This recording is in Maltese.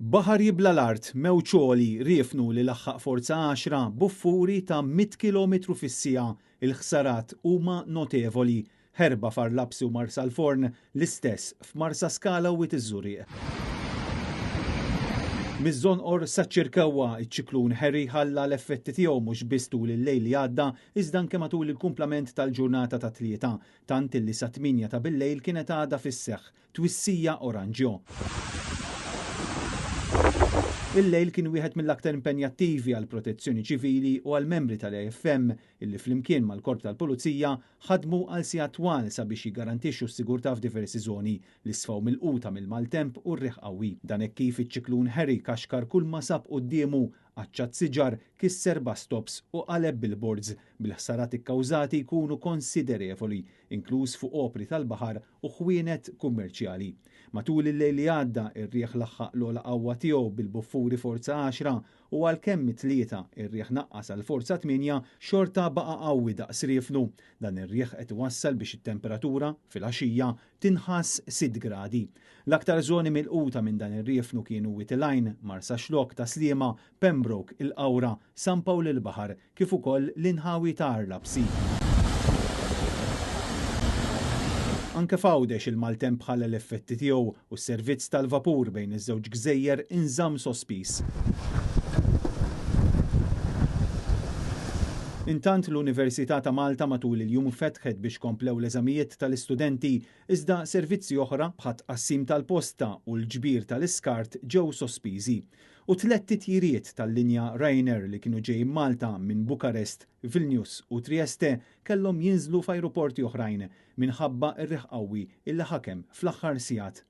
Baħar jibla l-art mewċoli riefnu li laħħaq forza 10 buffuri ta' 100 km fis-siegħa. Il-ħsarat huma notevoli. Herba Farlapsi u Marsalforn l-istess f'Marsa Skala u Witt-iż-Żurieq. Miż-żonqor saċ-Ċirkewwa iċ-ċiklun Harry ħalla l-effetti tiegħu mhux biss tul il-lejl li għadda iżda anke matul il-kumplament tal-ġurnata ta' tlieta, tant illi sa 8 ta' bil-lejl kienet għadha fis-seħħ twissija oranġjo. Il-lejl kien wieħed mill-aktar impenjattivi għal protezzjoni ċivili u għal membri tal-AFM illi flimkien mal-Korp tal-Pulizija ħadmu għal sigħat twal sabiex jiggarantixxu s-sigurtà f'diversi żoni li sfaw mill-quta mill-maltemp u r-riħ qawwi. Dan hekk kif iċ-ċiklun Harry kaxkar kull ma sab qudiemu, aċċat siġar, kisser bus stops u qaleb billboards bil-ħsarat ikkawżati jkunu konsiderevoli, inkluż fuq opri tal-baħar u ħwienet kummerċjali. Matul il-lejl li għadda ir-rieħ laħħaq l-ogħla qawwa tiegħu bil-buffuri forza 10 u għalkemm it-tlieta ir-rieħ naqqas għal forza 8 xorta baqa' qawwi daqs riefnu. Dan ir-rieħ qed iwassal biex it-temperatura fil-għaxija tinħass 6 gradi. L-aktar żoni milquta minn dan ir-riefnu kienu Witilajn, Marsa Xlok ta' Sliema, Pembroke, il-Qawra, San Pawl il-Baħar kif ukoll l-inħawi ta' Arlapsi. Anke f'Għawdex il-maltemp ħalla l-effetti tiegħu u s-servizz tal-vapur bejn iż-żewġ gżejjer inżamm sospiż. Intant l-Università ta' Malta matul il-jum fetħet biex komplew l-eżamijiet tal-istudenti iżda servizzi oħra bħat tqassim tal-posta u l-ġbir tal-iskart ġew sospiżi. U 3 titjiriet tal-linja Ryanair li kienu ġejjin Malta minn Bukarest, Vilnius u Trieste kellhom jinżlu f'ajruporti oħrajn minħabba r-riħ qawwi illi ħakem fl-aħħar sigħat